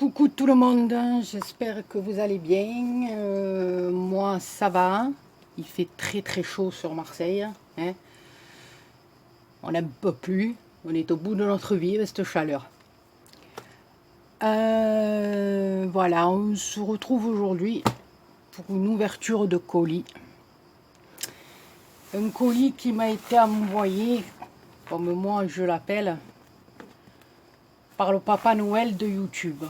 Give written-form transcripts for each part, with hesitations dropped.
Coucou tout le monde, j'espère que vous allez bien. Moi ça va, il fait très très chaud sur Marseille. Hein. On n'en peut plus, on est au bout de notre vie avec cette chaleur. Voilà, on se retrouve aujourd'hui pour une ouverture de colis. Un colis qui m'a été envoyé, comme moi je l'appelle, par le Papa Noël de YouTube.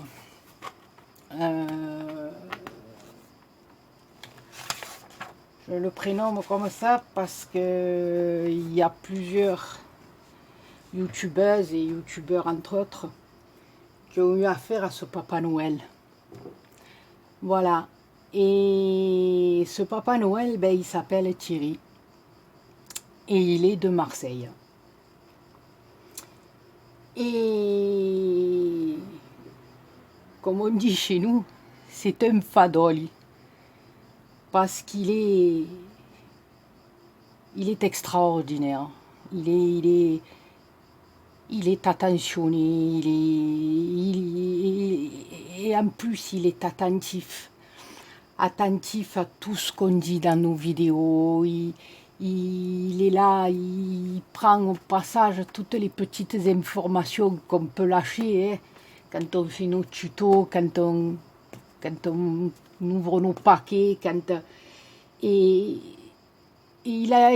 Je le prénomme comme ça parce que il y a plusieurs youtubeuses et youtubeurs entre autres qui ont eu affaire à ce Papa Noël. Voilà. Et ce Papa Noël, ben, il s'appelle Thierry et il est de Marseille. Et comme on dit chez nous, c'est un fadoli. Parce qu'il est extraordinaire. Il est attentionné, et en plus il est attentif à tout ce qu'on dit dans nos vidéos. Il est là, il prend au passage toutes les petites informations qu'on peut lâcher, hein, quand on fait nos tutos, quand on ouvre nos paquets, et il a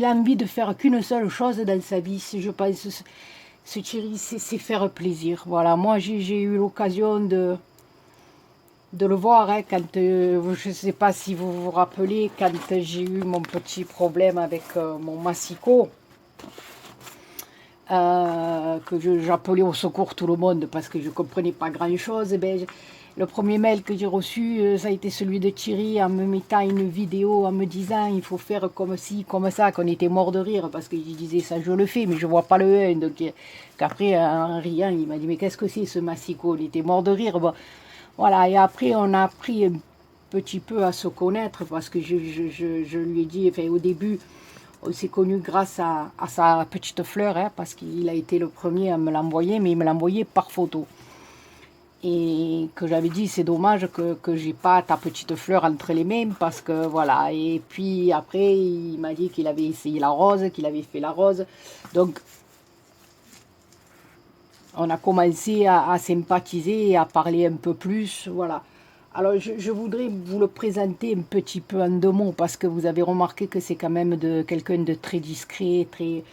envie de faire qu'une seule chose dans sa vie. Je pense, ce Thierry, c'est faire plaisir. Voilà, moi j'ai eu l'occasion de le voir, hein, quand, je ne sais pas si vous vous rappelez, quand j'ai eu mon petit problème avec mon massicot, que j'appelais au secours tout le monde parce que je ne comprenais pas grand chose. Le premier mail que j'ai reçu, ça a été celui de Thierry en me mettant une vidéo, en me disant il faut faire comme ci, comme ça, qu'on était mort de rire parce que je disais ça je le fais mais je vois pas le 1. Donc qu'après en riant il m'a dit mais qu'est-ce que c'est ce massicot, il était mort de rire. Bon, voilà, et après on a appris un petit peu à se connaître parce que je lui ai dit, enfin au début on s'est connu grâce à sa petite fleur, hein, parce qu'il a été le premier à me l'envoyer, mais il me l'envoyait par photo. Et que j'avais dit, c'est dommage que j'ai pas ta petite fleur entre les mains, parce que voilà. Et puis après, il m'a dit qu'il avait essayé la rose, qu'il avait fait la rose. Donc, on a commencé à sympathiser et à parler un peu plus, voilà. Alors, je voudrais vous le présenter un petit peu en 2 mots, parce que vous avez remarqué que c'est quand même quelqu'un de très discret, très...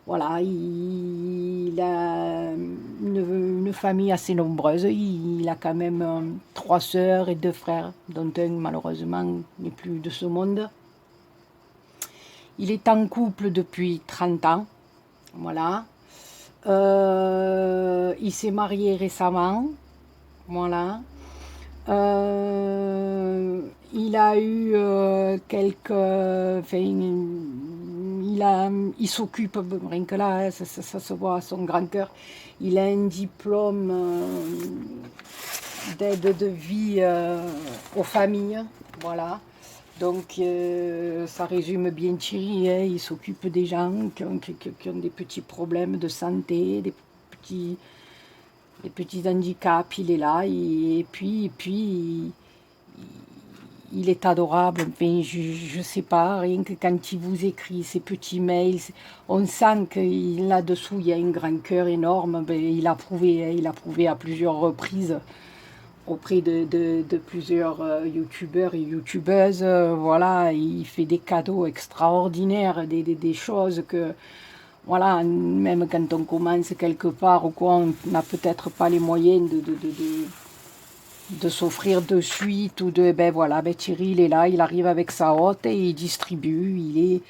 Voilà, il a une famille assez nombreuse. Il a quand même 3 sœurs et 2 frères, dont un, malheureusement, n'est plus de ce monde. Il est en couple depuis 30 ans, voilà. Il s'est marié récemment, voilà. Il a eu quelques... Enfin, il s'occupe, rien que là, hein, ça se voit à son grand cœur, il a un diplôme d'aide de vie aux familles, voilà. Donc ça résume bien Thierry, hein, il s'occupe des gens qui ont des petits problèmes de santé, des petits handicaps, il est là, et puis il est adorable. Enfin, je sais pas, rien que quand il vous écrit ces petits mails, on sent que là-dessous il y a un grand cœur énorme. Ben, il a prouvé à plusieurs reprises auprès de plusieurs youtubeurs et youtubeuses. Voilà, il fait des cadeaux extraordinaires, des choses que... Voilà, même quand on commence quelque part ou quoi, on n'a peut-être pas les moyens de s'offrir de suite ou de... Ben voilà, ben Thierry, il est là, il arrive avec sa hotte et il distribue.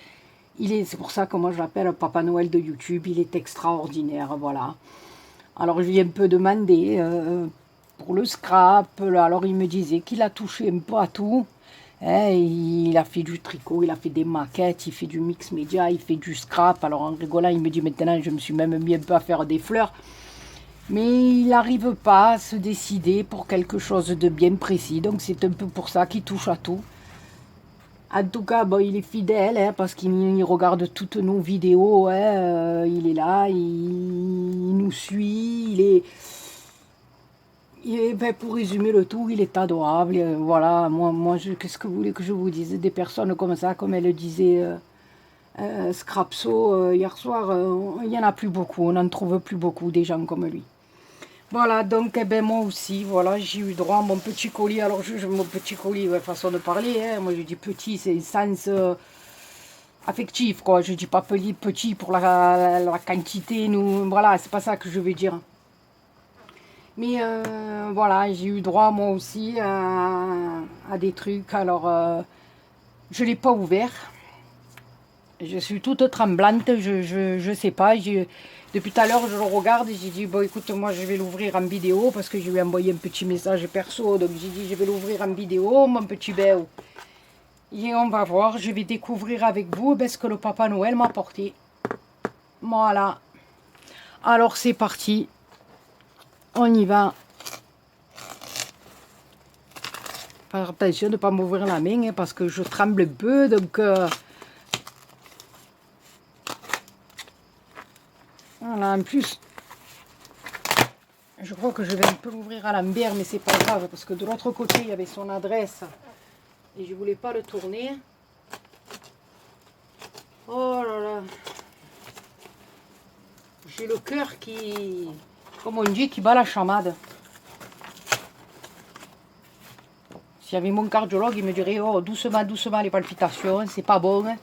C'est pour ça que moi je l'appelle Papa Noël de YouTube, il est extraordinaire, voilà. Alors je lui ai un peu demandé pour le scrap, alors il me disait qu'il a touché un peu à tout. Hein, il a fait du tricot, il a fait des maquettes, il fait du mix média, il fait du scrap. Alors en rigolant, il me dit maintenant je me suis même mis un peu à faire des fleurs. Mais il n'arrive pas à se décider pour quelque chose de bien précis. Donc c'est un peu pour ça qu'il touche à tout. En tout cas, bon, il est fidèle, hein, parce qu'il regarde toutes nos vidéos, hein, il est là, il nous suit, ben, pour résumer le tout, il est adorable. Voilà, moi qu'est-ce que vous voulez que je vous dise? Des personnes comme ça, comme elle disait Scrapso hier soir, il n'y en a plus beaucoup, on n'en trouve plus beaucoup, des gens comme lui. Voilà, donc eh ben, moi aussi, voilà, j'ai eu droit à mon petit colis. Alors, mon petit colis, ouais, façon de parler, hein, moi je dis petit, c'est sens affectif, quoi. Je dis pas petit pour la quantité, nous, voilà, c'est pas ça que je veux dire. Mais voilà, j'ai eu droit moi aussi à des trucs. Alors, je ne l'ai pas ouvert. Je suis toute tremblante, je sais pas. Depuis tout à l'heure, je le regarde et j'ai dit, bon écoute, moi je vais l'ouvrir en vidéo parce que je lui ai envoyé un petit message perso. Donc j'ai dit, je vais l'ouvrir en vidéo, mon petit béo. Et on va voir, je vais découvrir avec vous ce que le Papa Noël m'a apporté. Voilà. Alors c'est parti. On y va. Faire attention de ne pas m'ouvrir la main hein, parce que je tremble un peu. Donc voilà, en plus, je crois que je vais un peu l'ouvrir à l'envers, mais c'est pas grave parce que de l'autre côté, il y avait son adresse et je voulais pas le tourner. Oh là là. J'ai le cœur qui, comme on dit, qui bat la chamade. S'il y avait mon cardiologue, il me dirait, oh, doucement, doucement les palpitations, c'est pas bon. Hein.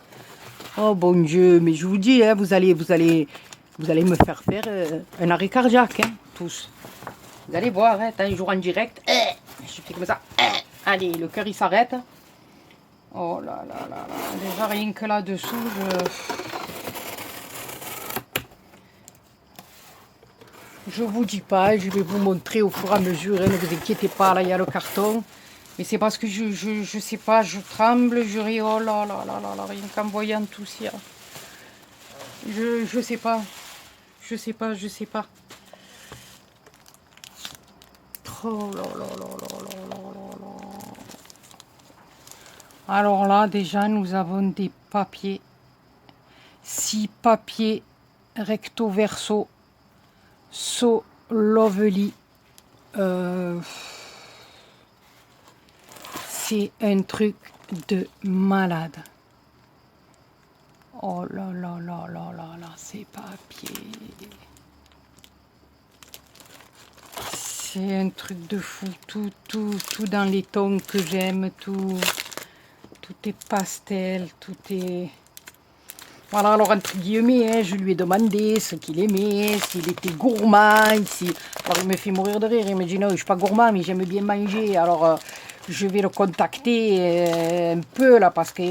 Oh bon Dieu, mais je vous dis, hein, vous allez me faire un arrêt cardiaque, hein, tous. Vous allez voir, hein, un jour en direct, je fais comme ça, allez, le cœur il s'arrête. Oh là là là là, déjà rien que là-dessous, je vous dis pas, je vais vous montrer au fur et à mesure, hein, ne vous inquiétez pas, là il y a le carton. Mais c'est parce que je sais pas, je tremble, je ris, oh là là là là là, rien qu'en voyant tout ça. Je sais pas. Je sais pas, je sais pas. Oh là là là là là là là là. Alors là, déjà, nous avons des papiers. 6 papiers recto verso. So lovely. C'est un truc de malade. Oh là là là là là là, ces papiers. C'est un truc de fou. Tout dans les tons que j'aime. Tout est pastel. Tout est... Voilà, alors entre guillemets, hein, je lui ai demandé ce qu'il aimait, s'il était gourmand. Alors il me fait mourir de rire. Il me dit non, je ne suis pas gourmand, mais j'aime bien manger. Alors... je vais le contacter un peu là parce que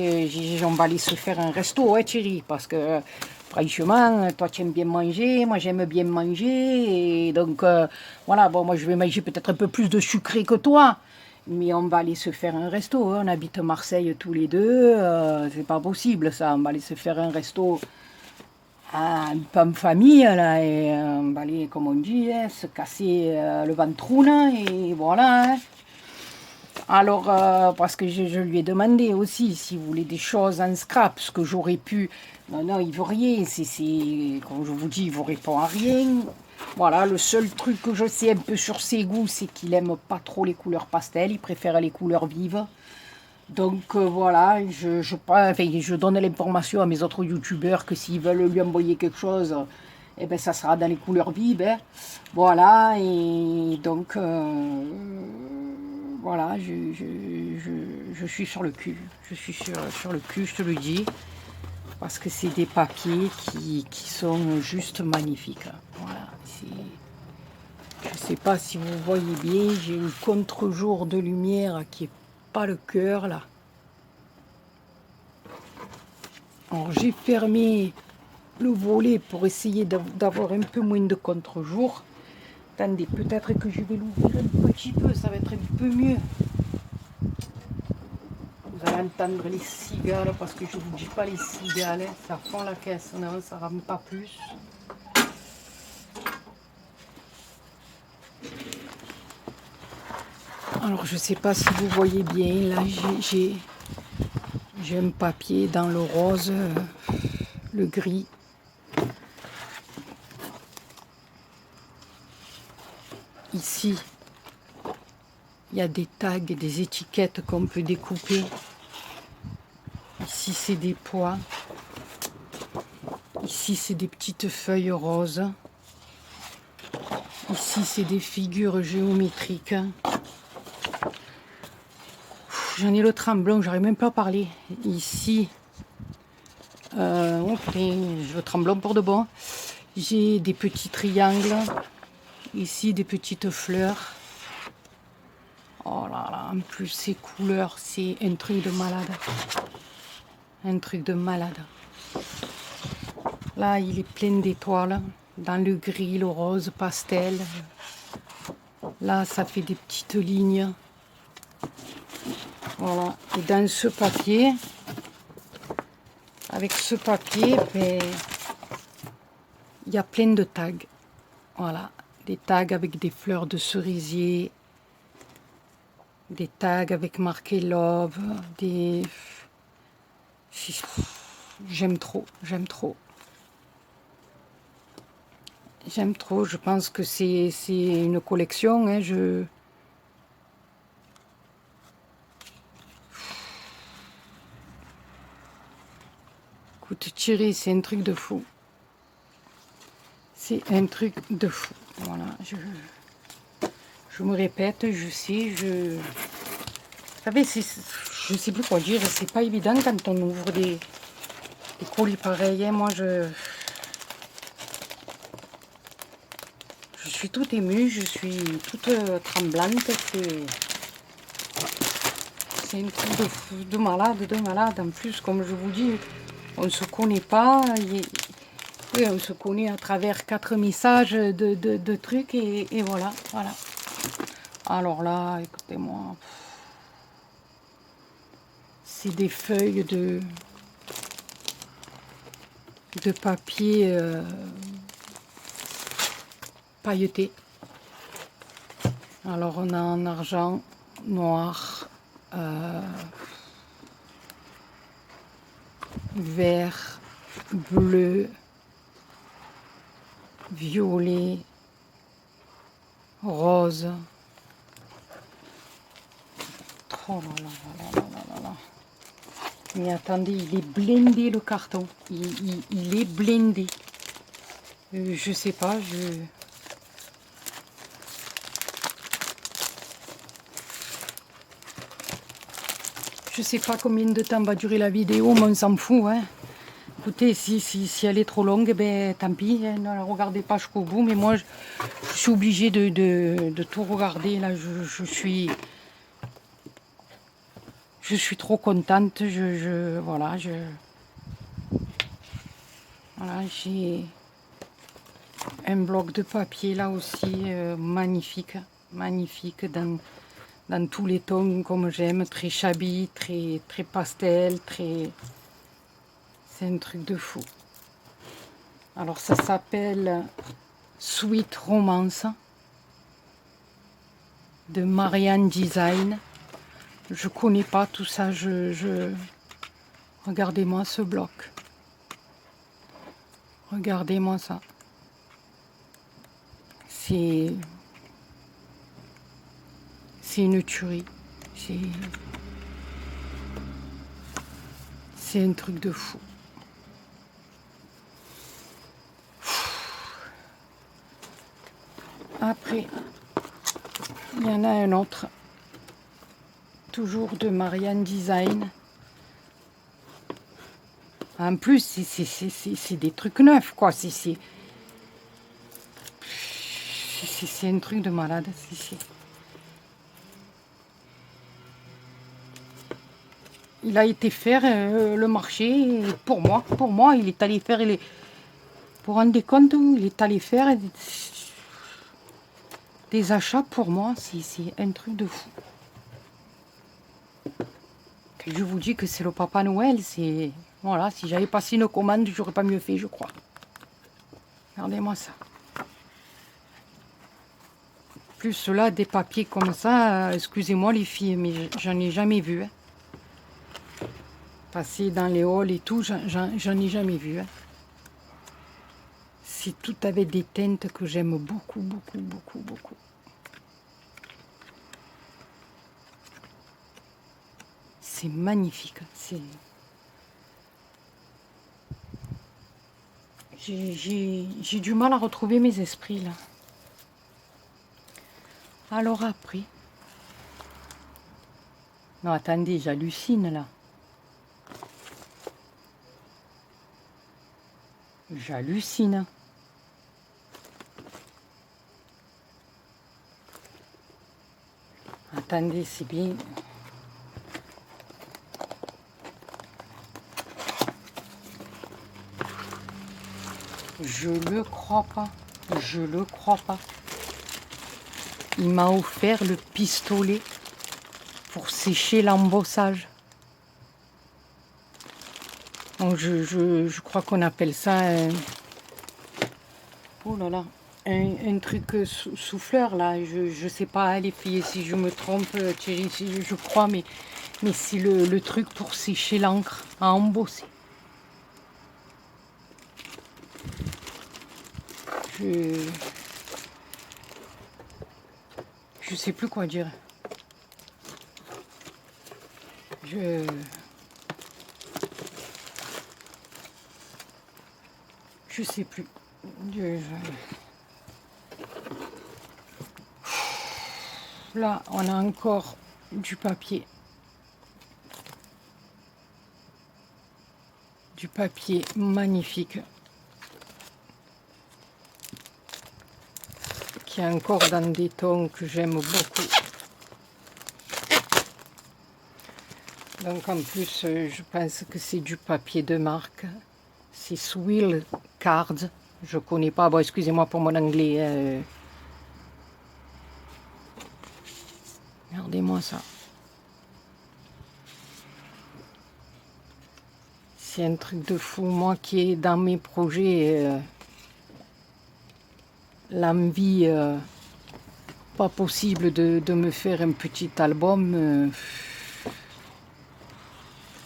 on va aller se faire un resto, hein, Thierry, parce que franchement, toi tu aimes bien manger, moi j'aime bien manger, et donc voilà, bon moi je vais manger peut-être un peu plus de sucré que toi, mais on va aller se faire un resto, hein, on habite Marseille tous les deux, c'est pas possible ça, on va aller se faire un resto en famille là, et on va aller, comme on dit, hein, se casser le ventroune, et voilà, hein. Alors, parce que je lui ai demandé aussi s'il voulait des choses en scrap, ce que j'aurais pu. Non, non, il veut rien. Comme je vous dis, il vous répond à rien. Voilà, le seul truc que je sais un peu sur ses goûts, c'est qu'il aime pas trop les couleurs pastel. Il préfère les couleurs vives. Donc voilà, je donne l'information à mes autres youtubeurs que s'ils veulent lui envoyer quelque chose, eh ben, ça sera dans les couleurs vives. Hein. Voilà, et donc... voilà, je suis sur le cul. Je suis sur le cul, je te le dis. Parce que c'est des papiers qui sont juste magnifiques. Voilà. Je ne sais pas si vous voyez bien, j'ai une contre-jour de lumière qui est pas le cœur là. Alors j'ai fermé le volet pour essayer d'avoir un peu moins de contre-jour. Attendez, peut-être que je vais l'ouvrir un petit peu, ça va être un peu mieux. Vous allez entendre les cigales, parce que je ne vous dis pas les cigales, hein, ça fond la caisse, non, ça ne rame pas plus. Alors je ne sais pas si vous voyez bien, là j'ai J'ai un papier dans le rose, le gris. Ici, il y a des tags et des étiquettes qu'on peut découper. Ici, c'est des pois. Ici, c'est des petites feuilles roses. Ici, c'est des figures géométriques. J'en ai le tremblant, j'arrive même pas à parler. Ici, je le tremblant pour de bon. J'ai des petits triangles. Ici, des petites fleurs. Oh là là, en plus, ces couleurs, c'est un truc de malade. Un truc de malade. Là, il est plein d'étoiles. Dans le gris, le rose, pastel. Là, ça fait des petites lignes. Voilà. Et dans ce papier, avec ce papier, ben, il y a plein de tags. Voilà. Des tags avec des fleurs de cerisier. Des tags avec marqué love. Des... J'aime trop, j'aime trop. J'aime trop, je pense que c'est une collection. Hein, Écoute, Thierry, c'est un truc de fou. C'est un truc de fou. Voilà, je me répète, je sais, Vous savez, je sais plus quoi dire, c'est pas évident quand on ouvre des colis pareils. Hein. Moi, je suis toute émue, je suis toute tremblante. C'est un truc de fou, de malade. En plus, comme je vous dis, on ne se connaît pas. Oui, on se connaît à travers 4 messages de trucs et voilà. Alors là, écoutez-moi. C'est des feuilles de papier pailleté. Alors on a en argent, noir, vert, bleu, violet, rose. Oh là là. Mais attendez, il est blindé le carton. Il est blindé. Je sais pas, je sais pas combien de temps va durer la vidéo, mais on s'en fout. Hein. Écoutez, si elle est trop longue, ben tant pis, hein, ne la regardez pas jusqu'au bout. Mais moi, je suis obligée de tout regarder. Là, je suis trop contente. Voilà, j'ai un bloc de papier là aussi, magnifique dans tous les tons comme j'aime, très shabby, très pastel, c'est un truc de fou. Alors ça s'appelle Sweet Romance de Marianne Design. Je connais pas tout ça, regardez-moi ce bloc. Regardez-moi ça. C'est une tuerie. C'est un truc de fou. Après, il y en a un autre, toujours de Marianne Design. En plus, c'est des trucs neufs, quoi. C'est un truc de malade. Il a été faire le marché, pour moi, il est allé faire, pour rendre compte, il est allé faire des achats pour moi, c'est un truc de fou. Je vous dis que c'est le Papa Noël, c'est... Voilà, si j'avais passé une commande, j'aurais pas mieux fait, je crois. Regardez-moi ça. Plus là, des papiers comme ça, excusez-moi les filles, mais j'en ai jamais vu. Hein. passer dans les halls et tout, j'en ai jamais vu. Hein. C'est tout avec des teintes que j'aime beaucoup, beaucoup, beaucoup, beaucoup. C'est magnifique. J'ai du mal à retrouver mes esprits là. Alors après... Non, attendez, j'hallucine là. J'hallucine. Attendez, c'est bien. Je le crois pas. Je le crois pas. Il m'a offert le pistolet pour sécher l'embossage. Donc je crois qu'on appelle ça oh là là, un truc souffleur là. Je sais pas les filles si je me trompe, Thierry, si je crois, mais c'est le truc pour sécher l'encre à embosser. Je sais plus quoi dire. Je sais plus. Là, on a encore du papier. Du papier magnifique. Qui est encore dans des tons que j'aime beaucoup. Donc en plus, je pense que c'est du papier de marque. C'est Swill Cards. Je connais pas. Bon, excusez-moi pour mon anglais. Regardez-moi ça. C'est un truc de fou. Moi qui est dans mes projets, l'envie pas possible de me faire un petit album.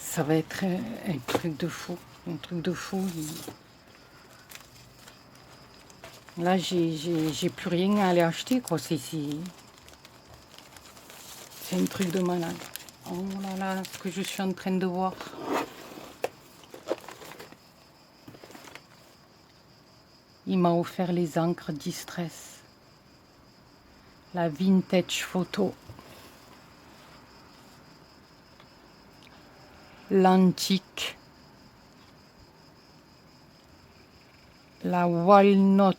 Ça va être un truc de fou. Un truc de fou. Là, j'ai plus rien à aller acheter, quoi. C'est un truc de malade. Oh là là, ce que je suis en train de voir. Il m'a offert les encres Distress. La vintage photo. L'antique. La walnut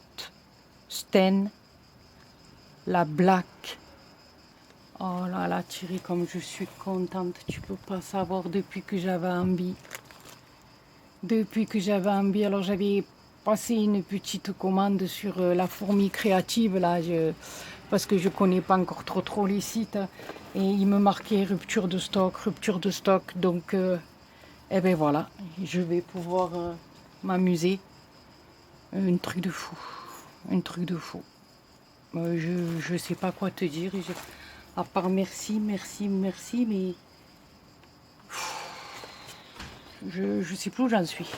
stain. La black. Oh là là, Thierry, comme je suis contente. Tu peux pas savoir depuis que j'avais envie. Depuis que j'avais envie. Alors j'avais passé une petite commande sur la fourmi créative là. Parce que je connais pas encore trop les sites. Et il me marquait rupture de stock. Donc, eh ben voilà, je vais pouvoir m'amuser. Un truc de fou. Un truc de fou. Je sais pas quoi te dire. À part merci, mais je sais plus où j'en suis.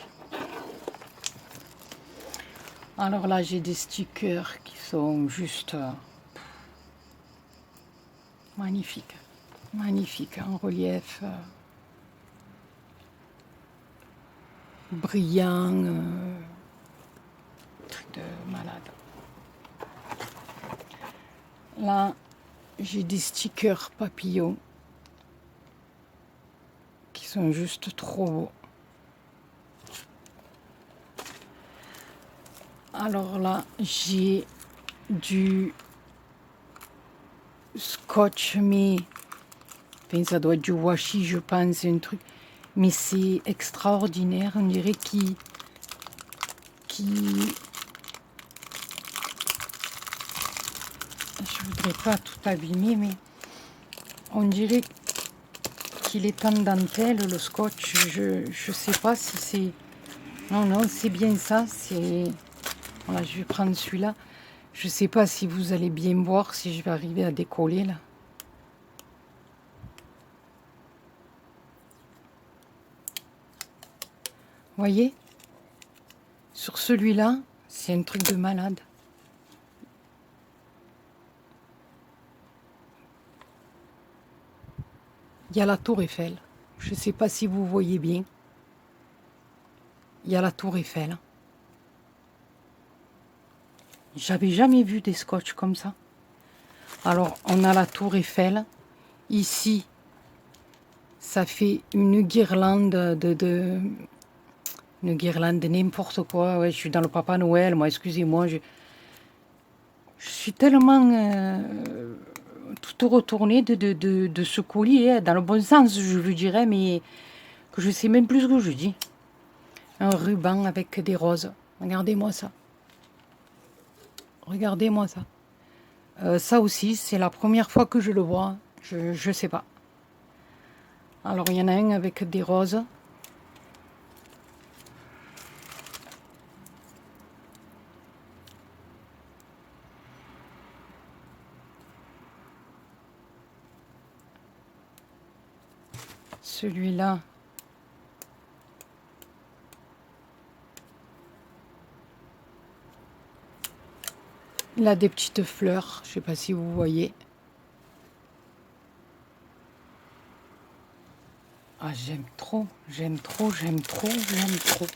Alors là, j'ai des stickers qui sont juste magnifiques. Magnifiques, en relief. Brillant. Truc de malade. Là, j'ai des stickers papillons qui sont juste trop beaux. Alors là, j'ai du scotch, mais enfin, ça doit être du washi, je pense, un truc. Mais c'est extraordinaire, on dirait qui je voudrais pas tout abîmer, mais on dirait qu'il est en dentelle, le scotch. Je sais pas si c'est... Non, c'est bien ça. C'est... Voilà, je vais prendre celui-là. Je sais pas si vous allez bien voir, si je vais arriver à décoller, là. Voyez? Sur celui-là, c'est un truc de malade. Il y a la tour Eiffel. Je ne sais pas si vous voyez bien. Il y a la tour Eiffel. J'avais jamais vu des scotch comme ça. Alors, on a la tour Eiffel. Ici, ça fait une guirlande une guirlande de n'importe quoi. Ouais, je suis dans le Papa Noël, moi, excusez-moi. Je suis tellement tout retournée de ce colis, hein, dans le bon sens, je vous dirais, mais que je sais même plus ce que je dis. Un ruban avec des roses. Regardez-moi ça. Regardez-moi ça. Ça aussi, c'est la première fois que je le vois. Je sais pas. Alors, il y en a un avec des roses. Celui-là. Il a des petites fleurs. Je sais pas si vous voyez. Ah, j'aime trop, j'aime trop, j'aime trop, j'aime trop.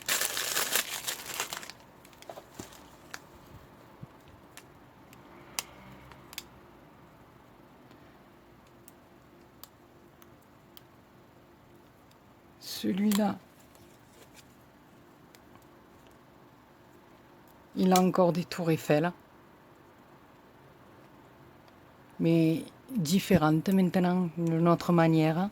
Celui-là, il a encore des tours Eiffel, mais différentes maintenant, d'une autre manière.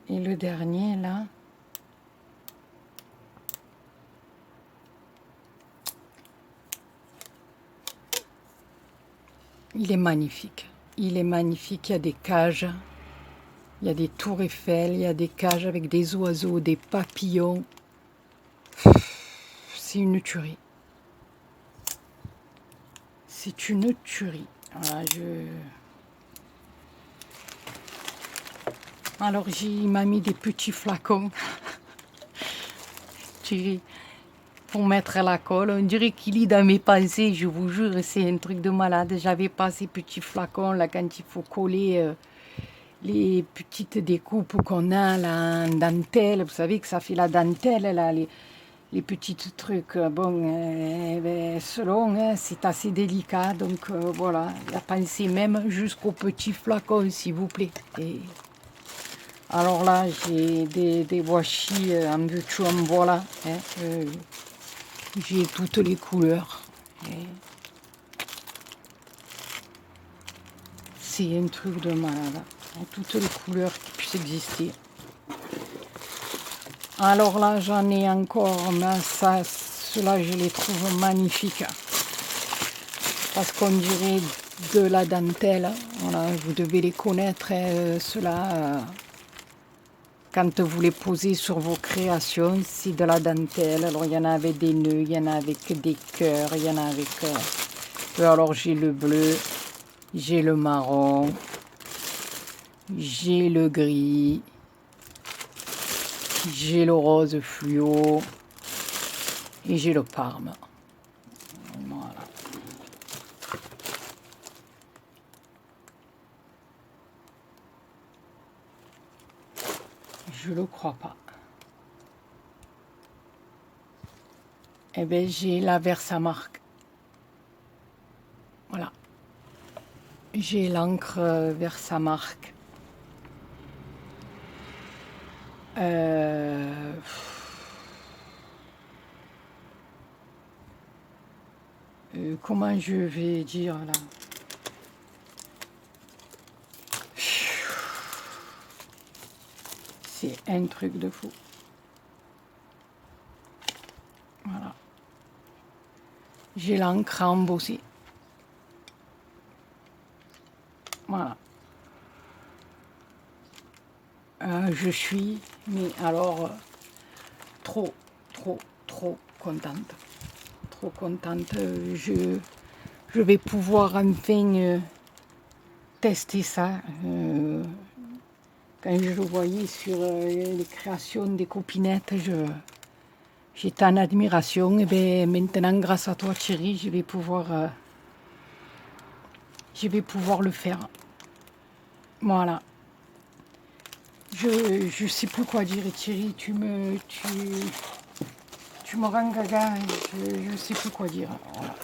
Et le dernier, là, il est magnifique. Il est magnifique, il y a des cages, il y a des tours Eiffel, il y a des cages avec des oiseaux, des papillons. C'est une tuerie. C'est une tuerie. Voilà, Alors, il m'a mis des petits flacons pour mettre à la colle. On dirait qu'il lit dans mes pensées, je vous jure, c'est un truc de malade. J'avais pas ces petits flacons là quand il faut coller les petites découpes qu'on a là en dentelle. Vous savez que ça fait la dentelle là, les petits trucs. Bon, selon, hein, c'est assez délicat. Donc voilà, il a pensé même jusqu'aux petits flacons, s'il vous plaît. Et alors là, j'ai des washi en veux-tu, en voilà. Hein, j'ai toutes les couleurs. C'est un truc de malade. Toutes les couleurs qui puissent exister. Alors là, j'en ai encore, mais ça, ceux-là, je les trouve magnifiques. Parce qu'on dirait de la dentelle. Voilà, vous devez les connaître, ceux-là. Quand vous les posez sur vos créations, c'est de la dentelle. Alors, il y en a avec des nœuds, il y en a avec des cœurs, il y en a avec... alors, j'ai le bleu, j'ai le marron, j'ai le gris, j'ai le rose fluo et j'ai le parme. Voilà. Je le crois pas. Eh bien, j'ai la Versamark. Voilà. J'ai l'encre Versamark. Comment je vais dire là? C'est un truc de fou. Voilà. J'ai l'encre embossée. Voilà. Je suis, mais alors, trop contente. Trop contente. Je vais pouvoir enfin tester ça. quand je le voyais sur les créations des copinettes, j'étais en admiration. Et bien maintenant, grâce à toi Thierry, je vais pouvoir le faire. Voilà. Je sais plus quoi dire, Thierry, tu me rends gaga, je sais plus quoi dire. Voilà.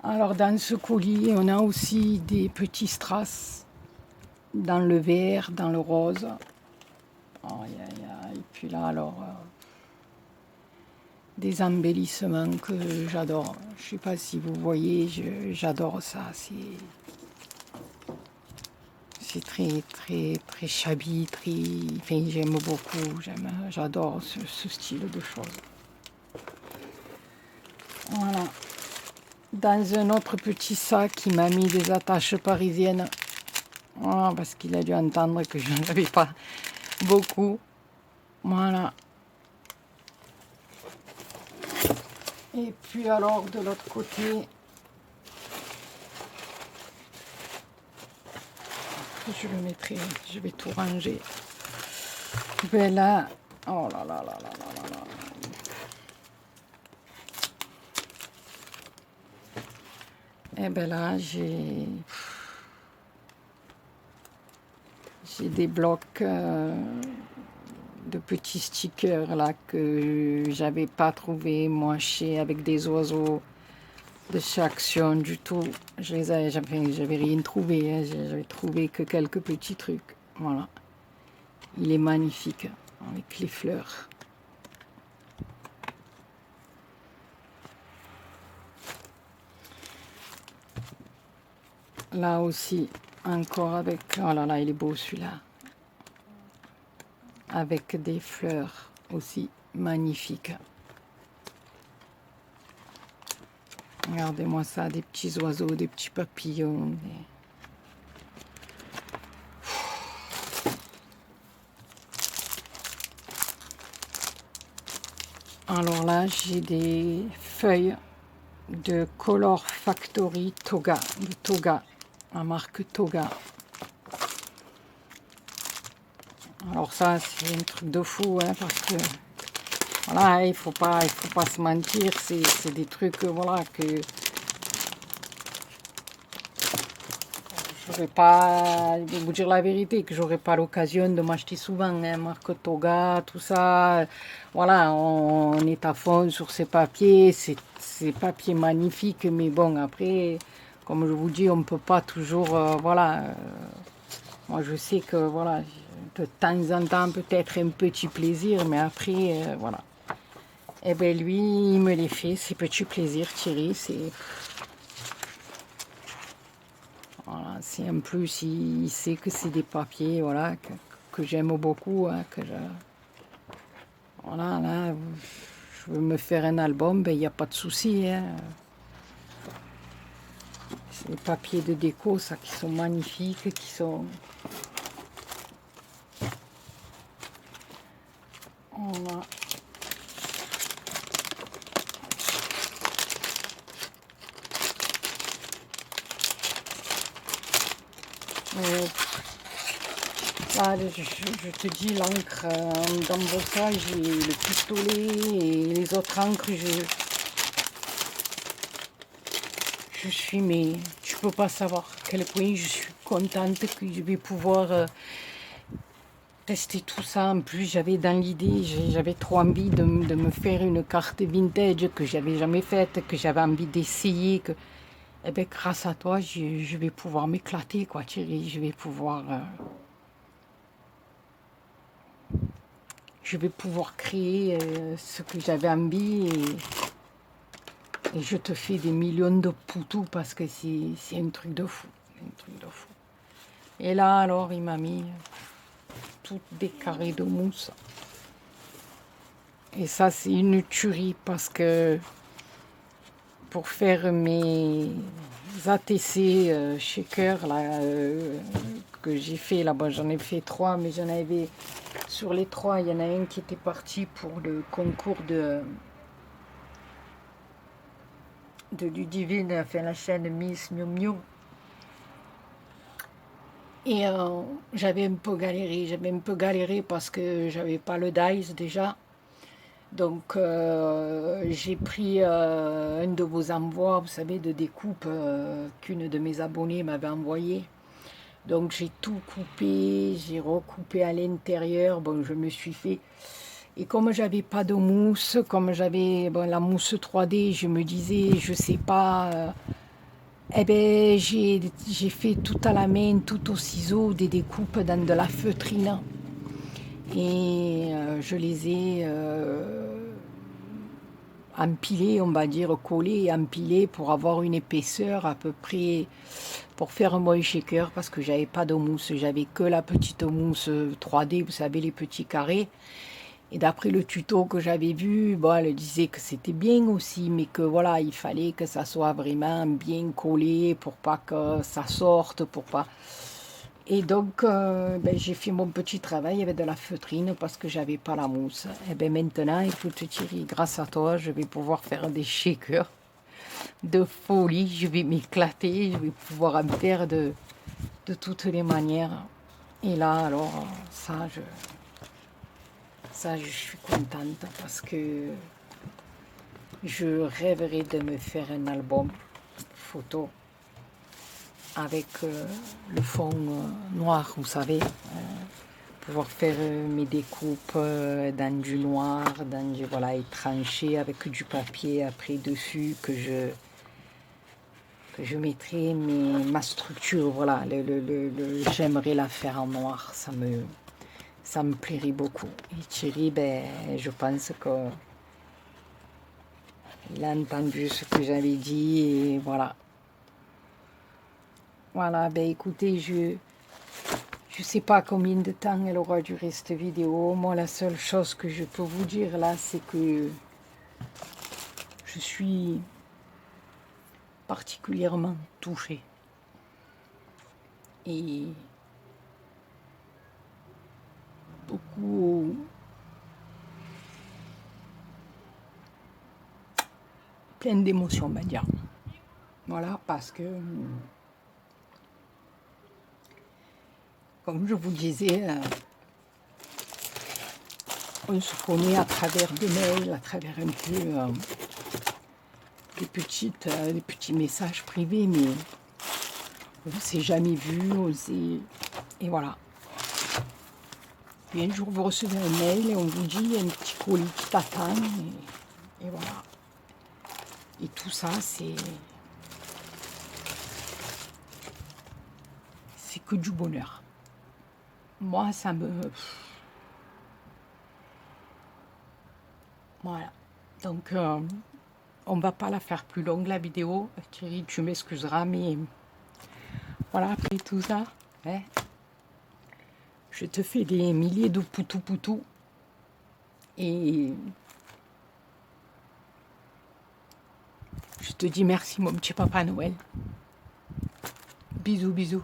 Alors dans ce colis, on a aussi des petits strass dans le vert, dans le rose. Et puis là alors des embellissements que j'adore. Je sais pas si vous voyez, j'adore ça. C'est très très très shabby, enfin, j'aime beaucoup, j'adore ce style de choses. Voilà. Dans un autre petit sac, il m'a mis des attaches parisiennes. Voilà, parce qu'il a dû entendre que je n'en avais pas beaucoup. Voilà. Et puis alors de l'autre côté, je le mettrai, je vais tout ranger. Ben là, oh là là là là là là là. Et ben là, j'ai des blocs de petits stickers là que j'avais pas trouvé moi avec des oiseaux de chez Action du tout. J'avais rien trouvé, hein. J'avais trouvé que quelques petits trucs. Voilà. Il est magnifique avec les fleurs. Là aussi, encore avec... Oh là là, il est beau celui-là. Avec des fleurs aussi magnifiques. Regardez-moi ça, des petits oiseaux, des petits papillons. Alors là, j'ai des feuilles de Color Factory Toga, de Toga, la marque Toga. Alors ça, c'est un truc de fou, hein, parce que voilà, il faut pas se mentir, c'est des trucs, voilà, que je vais pas vous dire la vérité, que j'aurais pas l'occasion de m'acheter souvent, hein, marque Toga, tout ça. Voilà, on est à fond sur ces papiers, ces papiers magnifiques, mais bon, après, comme je vous dis, on peut pas toujours, voilà. Moi, je sais que, voilà, de temps en temps, peut-être un petit plaisir, mais après, voilà. Et bien, lui, il me les fait, ces petits plaisirs, Thierry, c'est... Voilà, c'est en plus, il sait que c'est des papiers, voilà, que j'aime beaucoup, hein, voilà, là, je veux me faire un album, ben, il n'y a pas de souci, hein. C'est des papiers de déco, ça, qui sont magnifiques, qui sont... Voilà. Là, je te dis, l'encre d'embossage et le pistolet et les autres encres, je suis, mais tu peux pas savoir à quel point je suis contente que je vais pouvoir tester tout ça. En plus, j'avais dans l'idée, j'avais trop envie de me faire une carte vintage que j'avais jamais faite, que j'avais envie d'essayer. Eh bien, grâce à toi, je vais pouvoir m'éclater, quoi, Thierry. Je vais pouvoir créer ce que j'avais envie et je te fais des millions de poutous parce que c'est un truc de fou. Un truc de fou. Et là, alors, il m'a mis toutes des carrés de mousse. Et ça, c'est une tuerie parce que pour faire mes ATC shaker là, que j'ai fait là-bas, j'en ai fait 3, mais j'en avais sur les 3, il y en a un qui était parti pour le concours de Ludivine, enfin la chaîne Miss Miu Miu. Et j'avais un peu galéré parce que j'avais pas le dice déjà. Donc j'ai pris un de vos envois, vous savez, de découpe qu'une de mes abonnées m'avait envoyé. Donc j'ai tout coupé, j'ai recoupé à l'intérieur. Bon, je me suis fait. Et comme j'avais pas de mousse, comme j'avais la mousse 3D, je me disais, je sais pas. Eh ben j'ai fait tout à la main, tout au ciseau, des découpes dans de la feutrine. Et je les ai empilés, on va dire, collés et empilés pour avoir une épaisseur à peu près, pour faire un boy shaker, parce que j'avais pas de mousse, j'avais que la petite mousse 3D, vous savez, les petits carrés. Et d'après le tuto que j'avais vu, bon, elle disait que c'était bien aussi, mais que voilà, il fallait que ça soit vraiment bien collé pour pas que ça sorte, pour pas. Et donc, j'ai fait mon petit travail avec de la feutrine parce que j'avais pas la mousse. Et bien maintenant, écoute Thierry, grâce à toi, je vais pouvoir faire des shakers de folie. Je vais m'éclater, je vais pouvoir en faire de toutes les manières. Et là, alors, je suis contente parce que je rêverais de me faire un album photo avec le fond noir, vous savez, pouvoir faire mes découpes dans du noir, dans du, voilà, et trancher avec du papier après dessus que je mettrai ma structure, voilà, j'aimerais la faire en noir, ça me plairait beaucoup. Et Thierry, ben, je pense que il a entendu ce que j'avais dit et voilà. Voilà, ben écoutez, je sais pas combien de temps elle aura duré cette vidéo. Moi, la seule chose que je peux vous dire là, c'est que je suis particulièrement touchée. Et beaucoup, plein d'émotions, on va dire. Voilà, parce que, comme je vous disais, on se connaît à travers des mails, à travers un peu des petits messages privés, mais on ne s'est jamais vu, et voilà. Puis un jour, vous recevez un mail et on vous dit, il y a un petit colis qui t'attend, et voilà. Et tout ça, c'est que du bonheur. Moi, ça me... Voilà. Donc, on va pas la faire plus longue, la vidéo. Thierry, tu m'excuseras, mais voilà, après tout ça, hein, je te fais des milliers de poutou-poutou. Et je te dis merci, mon petit Papa Noël. Bisous, bisous.